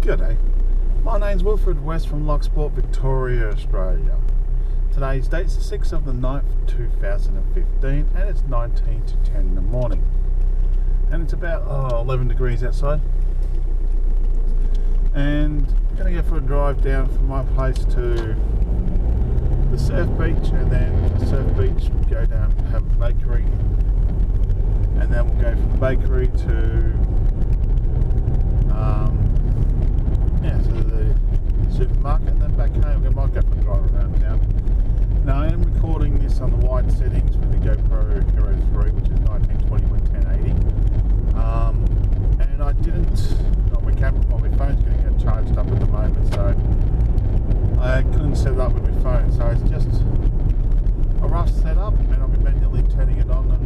G'day, my name's Wilfred West from Loch Sport, Victoria, Australia. Today's date's the 6th of the 9th, 2015, and it's 19 to 10 in the morning. And it's about 11 degrees outside. And I'm going to go for a drive down from my place to the surf beach, and then the surf beach go down and have a bakery. And then we'll go from the bakery to the supermarket, and then back home. We might go for a drive around town. Now I am recording this on the wide settings with the GoPro Hero 3, which is 1920x1080. And I didn't, my phone's getting charged up at the moment, so I couldn't set it up with my phone. So it's just a rough setup, and I'll be manually turning it on and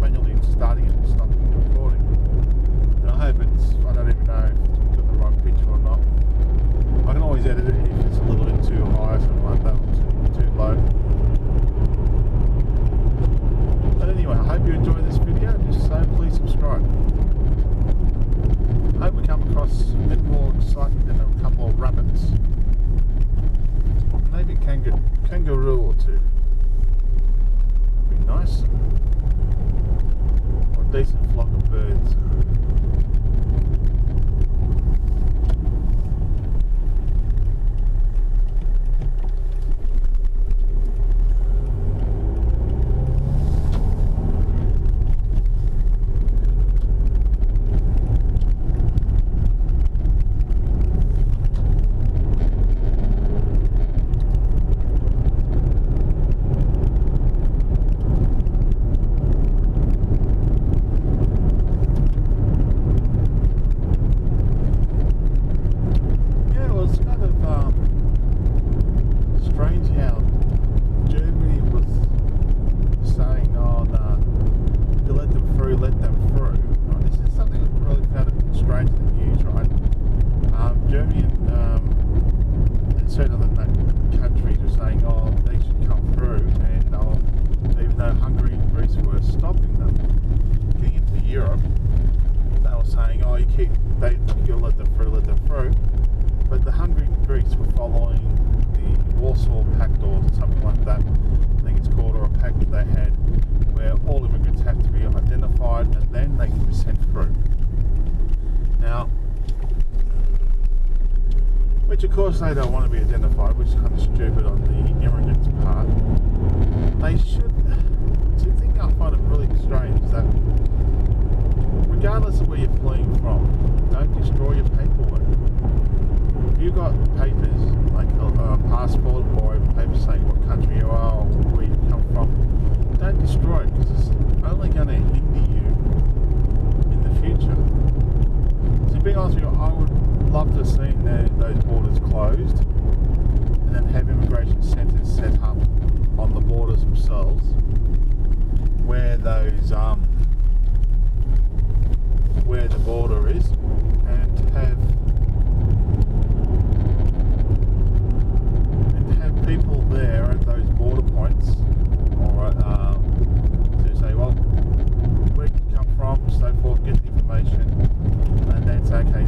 manually starting it and stopping the recording. And I hope I don't even know if it's got the right picture or not. I can always edit it if it's a little bit too high or something like that, or too low. But anyway, I hope you enjoyed this video. Just so please subscribe. I hope we come across a bit more exciting than a couple of rabbits. Maybe a kangaroo or two. That'd be nice. Or a decent flock of birds. But the Hungary and Greece were following the Warsaw Pact or something like that, I think it's called, or a pact that they had, where all immigrants have to be identified and then they can be sent through. Now, which of course they don't want to be identified, which is kind of stupid on the immigrants' part. They should. See, the thing I find it really strange is that regardless of where you're fleeing from, don't destroy your paperwork. If you've got papers, like a passport or a paper saying what country you are or where you come from, don't destroy it, because it's only going to hinder you in the future. So to be honest with you, I would love to have seen those borders closed and then have immigration centres set up on the borders themselves where those where the border is, and have people there at those border points, or to say, well, where did you come from, so forth, get the information, and then say, okay,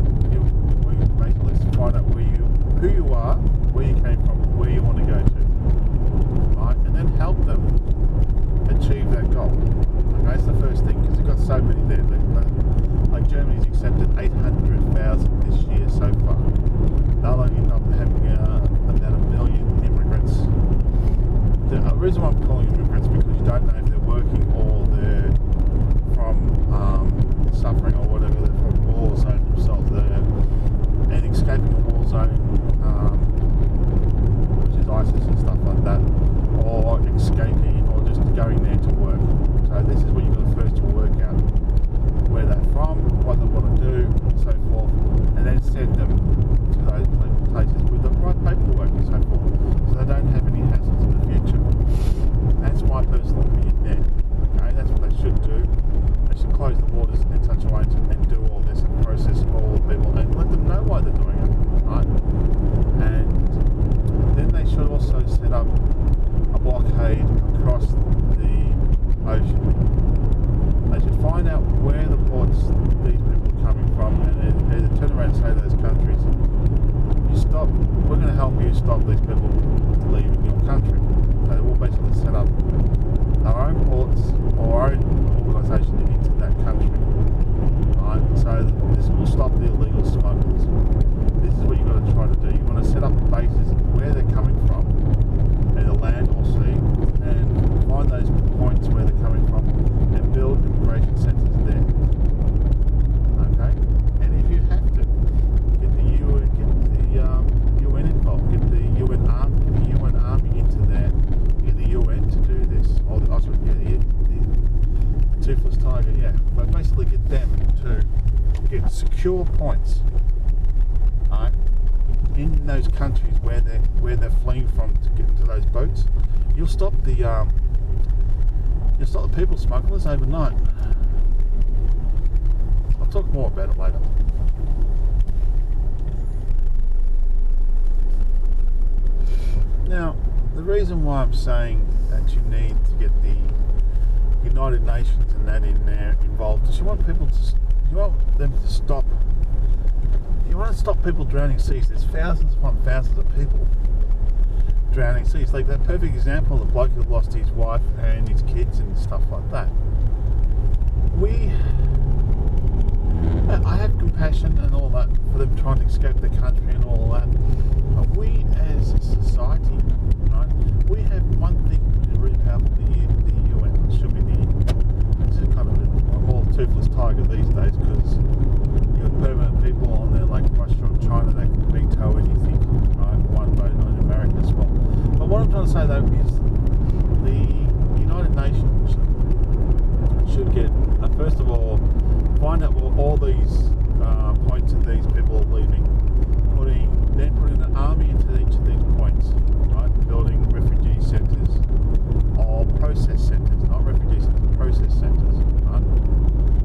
we basically find out who you are, where you came from, where you want to go to, right, and then help them achieve that goal. Okay, that's the first thing, because you've got so many there. Like Germany's accepted 800,000 this year so far. They'll only end up having about 1 million immigrants. The reason why I'm calling immigrants is because you don't know if they're working or they're from suffering or whatever, they're from war zone themselves. And escaping a war zone, which is ISIS and stuff like that, or escaping or just going there to work. So this is what you've got first to work out. Where they're from, what they want to do, and so forth, and then send them to those places with the right paperwork and so forth, so they don't have any hassles in the future. That's my personal opinion. stop these people leaving your country. They will basically set up their own ports or own organisation into that country. Right? So this will stop the illegal smugglers. This is what you've got to try to do. You want to set up bases where they're coming from, either land or sea, and find those points where they're coming from and build immigration centres there. Okay? And if you have to, get the UN involved, get the UN Army into there, get the UN to do this, or the Toothless Tiger, yeah. But basically get them to get secure points, right, in those countries where they're fleeing from to get into those boats. You'll stop the people smugglers overnight. I'll talk more about it later. Now, the reason why I'm saying that you need to get the United Nations and that in there involved is you want them to stop. You want to stop people drowning seas. There's thousands upon thousands of people drowning seas. Like that perfect example of the bloke who lost his wife and his kids and stuff like that. I have compassion and all that for them trying to escape the country and all that. But we as a society, right, we have one thing which is really powerful, the UN, which should be this is kind of a more toothless tiger these days, because you have permanent people on there like Russia or China that can veto anything, right? One vote on America as well. But what I'm trying to say though is the United Nations should get, first of all, find out all these points that these people are leaving, then putting an army into each of these points, right? Building refugee centres or process centres, not refugee centres, process centres, right?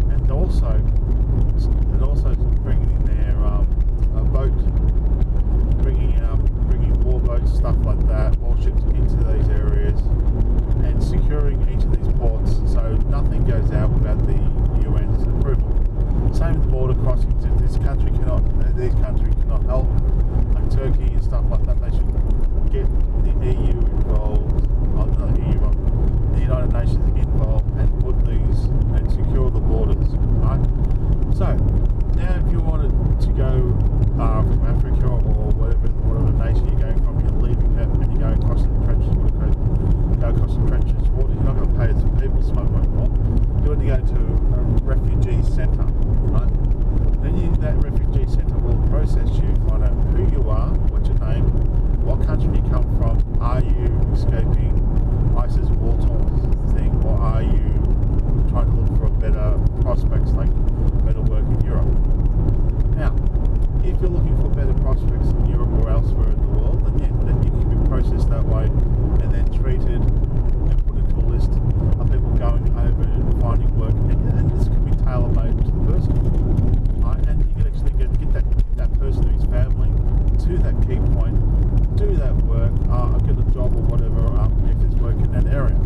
And also bringing in there a boat, bringing war boats, stuff like that, warships into these areas, and securing each of these ports so nothing goes out without the UN's approval. Same with border crossings. If these countries cannot help, like Turkey and stuff like that, they should get the EU involved, not the EU, but the United Nations involved, and put these and secure the borders, right? So now, if you wanted to go from Africa or whatever nation you're going from, you're leaving that and you're going across the trenches, go across the trenches water, you're not going to pay some people smuggling anymore. You're going to go to a refugee centre, right? Then that refugee centre will process you, find out who you are, what's your name, what country you come from, are you escaping ISIS war-torn thing, or are you trying to look for better prospects, like better work in Europe? Now, if you're looking for better prospects in Europe or elsewhere in the world, then you can be processed that way and then treated and put into a list of people going over and finding work, and this can be tailor-made to the person, right? And you can actually get that person or his family to that key point, do that work, get a job or whatever, if there's work in that area.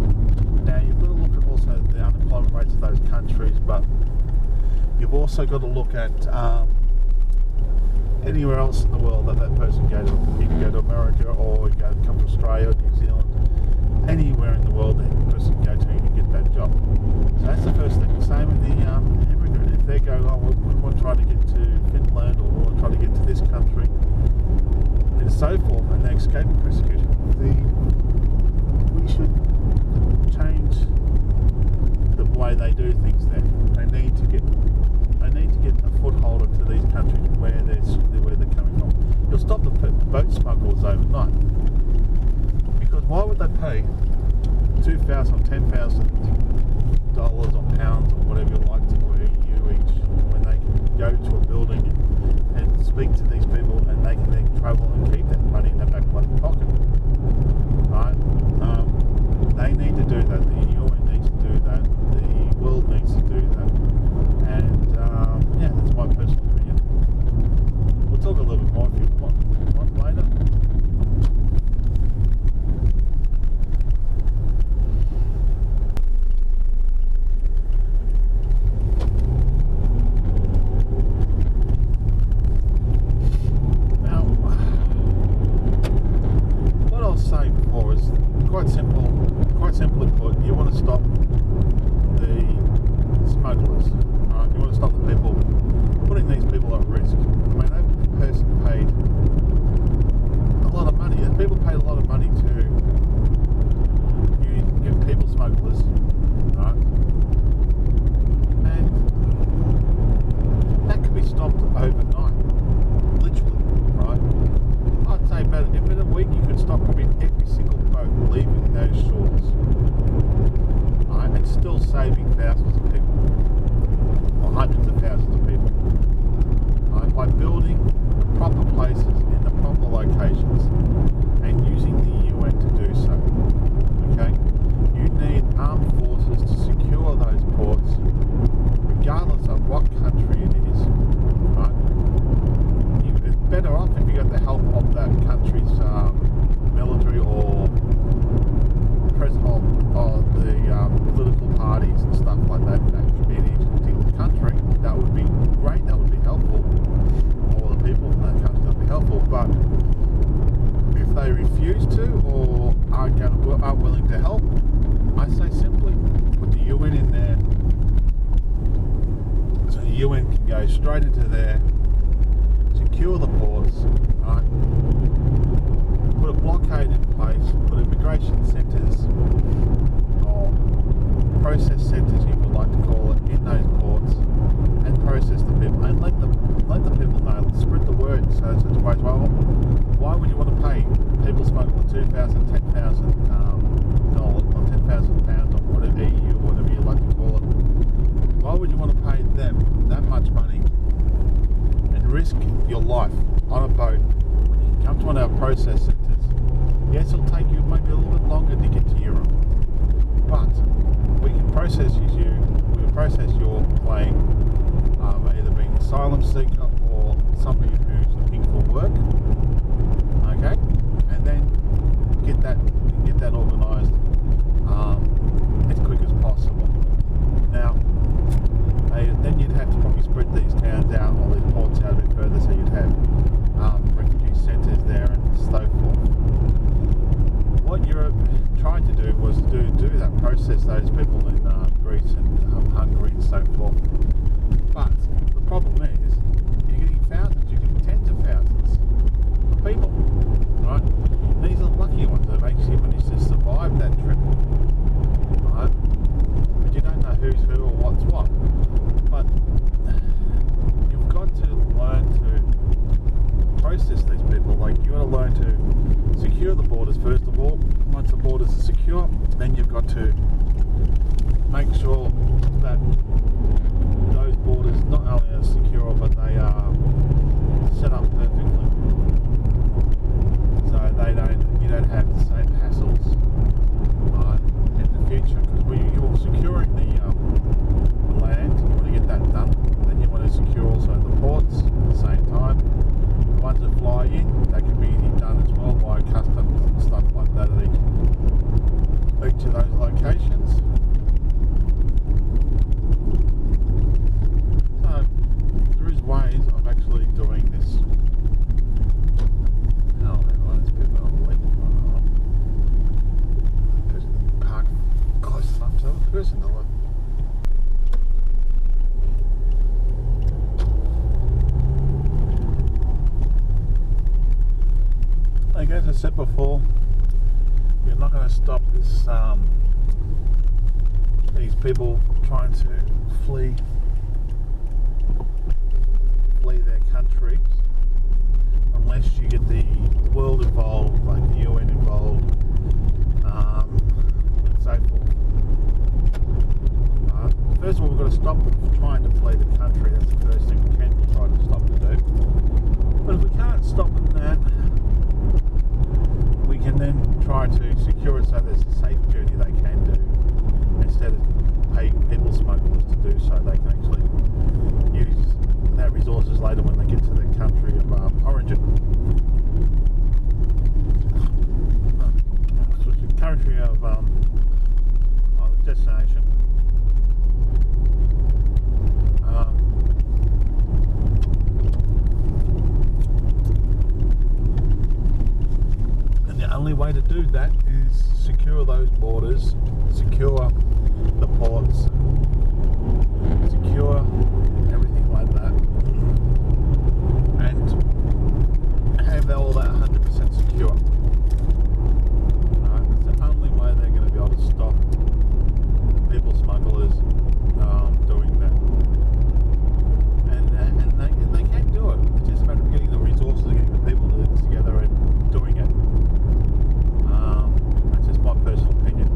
Now, you've got to look at also the unemployment rates of those countries, but you've also got to look at anywhere else in the world that person go to. You can go to America, or you can come to Australia, New Zealand, anywhere in the world that the person can go to and get that job. So that's the first thing. Same with the immigrant. If they go, we want to try to get to Finland, or we want to try to get to this country, and so forth, and they're escaping persecution, we should change the way they do things there. They need to get a foothold into these countries where they're coming from. You'll stop the boat smugglers overnight, because why would they pay $2,000 or $10,000 or pounds or whatever you like to put EU each, when they can go to a building and speak to these people, and they can then travel and keep that money in their back pocket, right? They need to do that. The UN needs to do that. The world needs to do that. And that's my personal opinion. We'll talk a little bit more if you want later. Now, building the proper places in the proper locations and using the UN to do so. Okay? You need armed forces to secure those ports, regardless of what country it is. Right? It's better off if you got the help of that country's military or president of the political parties and stuff like that in each particular country. That would be great, that would be helpful. All the people in that country, that would be helpful. But if they refuse to or aren't willing to help, I say simply put the UN in there so the UN can go straight into there, secure the ports, right? Put a blockade in place, put immigration centres or process centres, you would like to call it, in those ports, and process the people and let the people know, spread the word. So it's such a way, well, why would you want to pay people smuggling $2,000, $10,000 or £10,000 or whatever EU, whatever you like to call it? Why would you want to pay them that much money and risk your life on a boat when you can come to one of our process centres? Yes, it'll take you maybe a little bit longer to get to Europe, but we can process you. We can process your plane, either being an asylum seeker or somebody who's looking for work. Okay, and then get that organised as quick as possible. Now, then you'd have to probably spread these towns out, or these ports out a bit further, so you'd have refugee centres there and so forth. What Europe tried to do was do that, process those people in Greece and Hungary and so forth. But the problem is, you're getting thousands, you're getting tens of thousands of people, right? These are the lucky ones that have actually managed to survive that trip, right? But you don't know who's who or what's what. But you've got to learn to process these people. Like, you've got to learn to secure the borders first of all. Once the borders are secure, then you've got to make sure that those borders not only are secure, but they are set up perfectly, so you don't have the same hassles in the future. Because you're securing the land, you want to get that done. Then you want to secure also the ports at the same time. The ones that fly in, that can be easily done as well by customs and stuff like that at each of those locations. So there is ways of actually doing this. Now everyone's a bit of a late. Person park close enough to the other person to look. Like as I said before, we're not going to stop this. These people trying to flee their countries, unless you get the world involved, like the UN involved, and so forth. First of all, we've got to stop them from trying to flee the country. That's the first thing we can try to stop them do. But if we can't stop them, then we can then try to secure it so there's a safe journey they can do, instead of paying people smugglers to do so. They can actually use that resources later when they get to their country of origin. Country of destination. And the only way to do that is secure those borders, secure the ports, secure everything like that, and have all that 100% secure. That's the only way they're going to be able to stop people smugglers doing that. And they can do it. It's just a matter of getting the resources, getting the people together and doing it. That's just my personal opinion.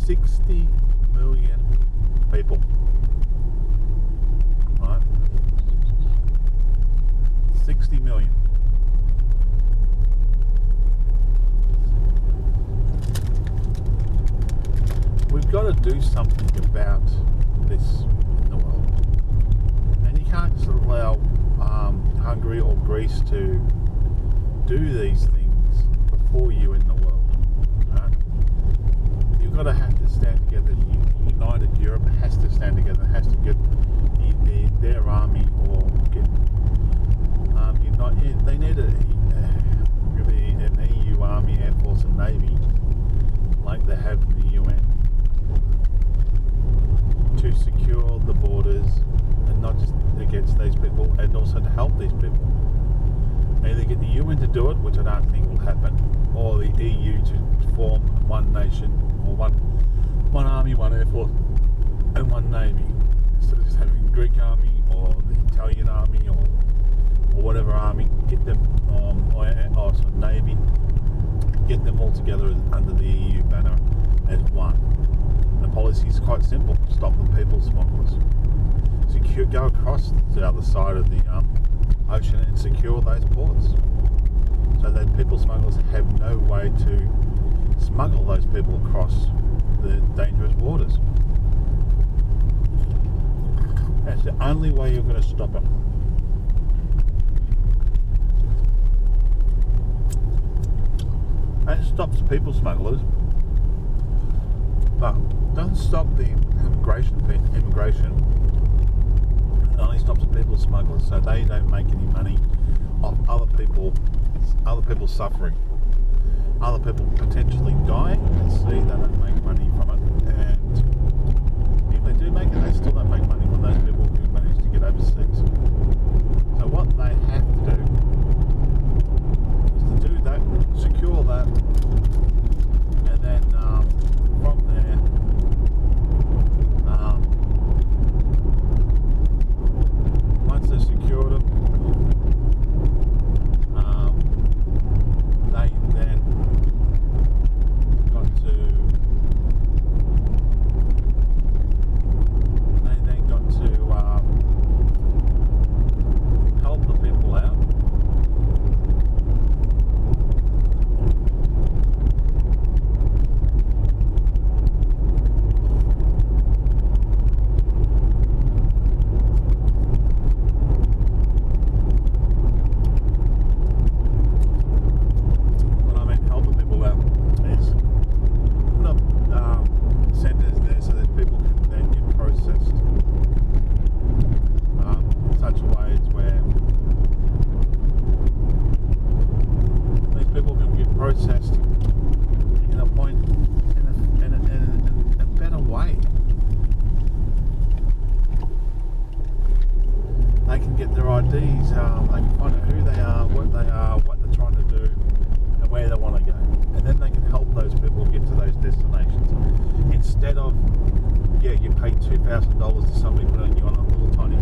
60 million people. Right? 60 million. We've got to do something about this in the world. And you can't just allow Hungary or Greece to do these things before you in the world. Right? You've got to have to stand together. United Europe has to stand together, has to get their army or get united. They need an EU army, air force and navy like they have in the UN to secure the borders, and not just against these people, and also to help these people. Either get the UN to do it, which I don't think will happen, or the EU to form one nation, or one army, one air force, and one navy, instead of just having the Greek army or the Italian army or whatever army. Get them, or navy, get them all together under the EU banner as one. The policy is quite simple: stop the people smugglers. Go across the other side of the ocean and secure those ports, so that people smugglers have no way to smuggle those people across the dangerous waters. That's the only way you're going to stop it. That stops people smugglers, but doesn't stop the immigration. It only stops the people smugglers, so they don't make any money off other people suffering, other people potentially dying. They don't make money from it, and if they do make it, they still don't make money from those people who manage to get overseas. So what they have to do is to do that, secure that, and then from there, once they've secured them, they then got to help the people out. What I mean help the people out is put up centres there so that people can then get processed in such ways where these people can get processed in a point in a better way. They can get their IDs, they can find out who they are, what they're trying to do, and where they want to go. And then they can help those people get to those destinations. Instead of, you pay $2,000 to somebody putting you on a little tiny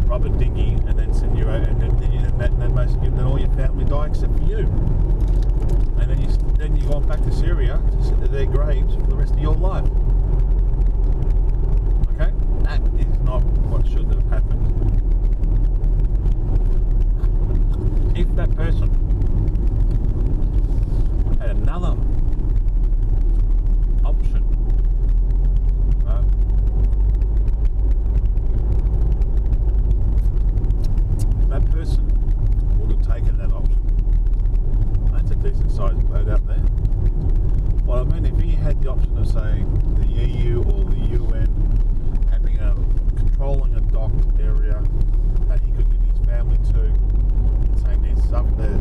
rubber dinghy and then send you out, and then all your family die except for you. And then you go on back to Syria to sit at their graves for the rest of your life. Okay? That is not what should have happened. If that person had another option, right? That person would have taken that option. That's a decent sized boat out there. Well, I mean, if he had the option of, say, the EU or the UN having controlling a docked area that he could get his family to, saying they're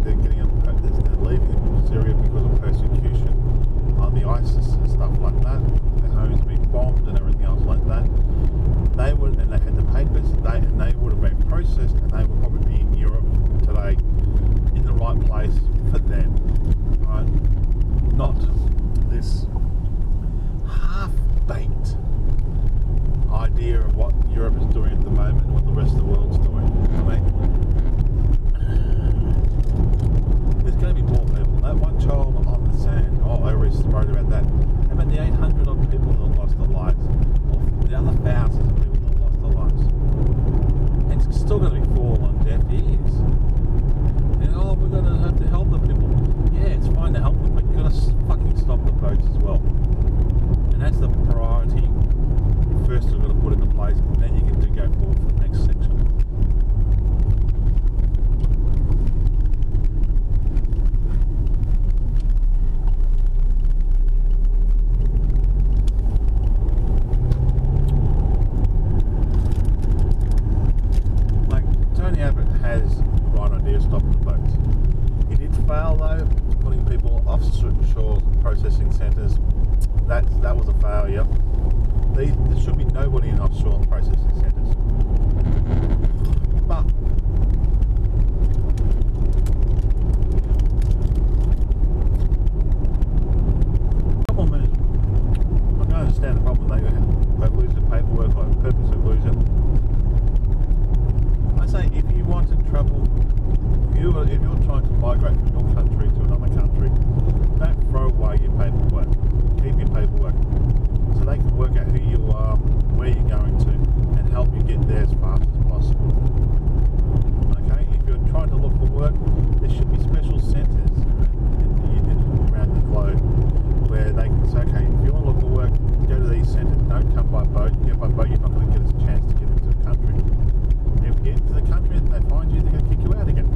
idea of stopping the boats. He did fail though, putting people offshore processing centres. That was a failure. There should be nobody in offshore processing centres. But come on, man. I can understand the problem they lose the paperwork, like purposely lose it. I say if you want to travel, if you're trying to migrate from your country to another country, don't throw away your paperwork. Keep your paperwork so they can work out who you are, where you're going to, and help you get there as fast as possible. Okay, if you're trying to look for work, there should be special centres around the globe where they can say, okay, if you want to look for work, go to these centres. Don't come by boat. Get by boat, you're not going to get a chance to get into the country. If you get into the country and they find you, they're going to kick you out again.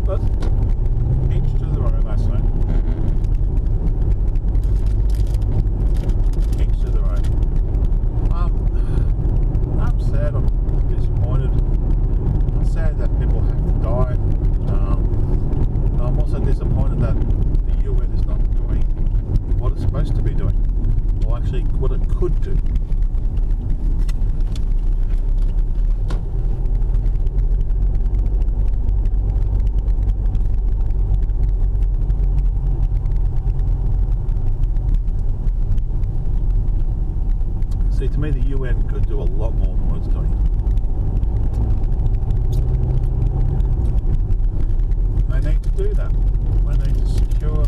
But each to their own, I say. Each to their own. I'm sad. I'm disappointed. I'm sad that people have to die. I'm also disappointed that the UN is not doing what it's supposed to be doing, or actually what it could do. See, to me the UN could do a lot more than what it's doing. They need to do that. They need to secure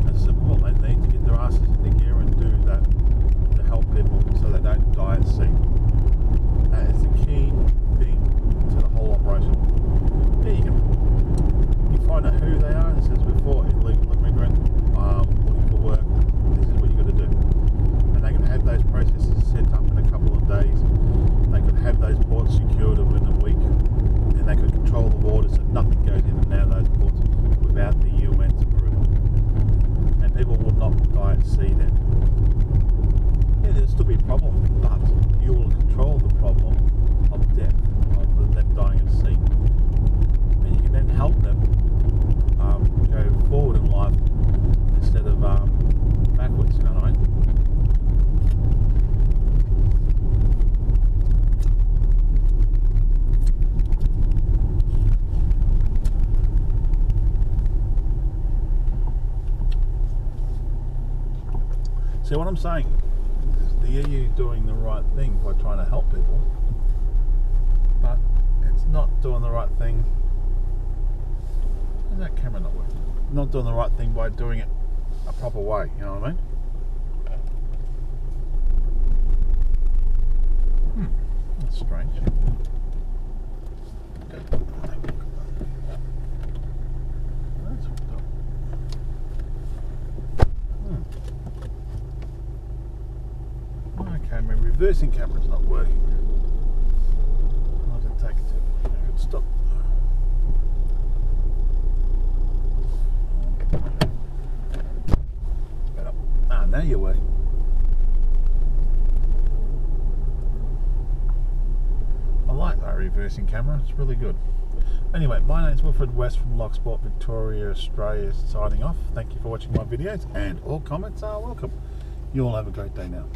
and support. They need to get their asses in the gear and do that to help people so they don't die at sea. That is the key thing to the whole operation. There you go. You find out who they are. This is before illegal immigrant looking for work. This is what you got to do. And they can have those processes set up in a couple of days. They could have those ports secured within a week. And they could control the waters so nothing goes in and out of those ports without the UN's approval. And people will not die at sea then. Yeah, there'll still be a problem, but you will control the problem of death, of them dying at sea. And you can then help them go forward in life instead of backwards, you know what I mean? See what I'm saying? The EU doing the right thing by trying to help people, but it's not doing the right thing. Is that camera not working? Not doing the right thing by doing it a proper way, you know what I mean? That's strange. That's hooked up. Okay, my reversing camera's not working. I'll have to take it to I could stop. Now you're working. I like that reversing camera, it's really good. Anyway, my name's Wilfred West from Loch Sport, Victoria, Australia, signing off. Thank you for watching my videos, and all comments are welcome. You all have a great day now.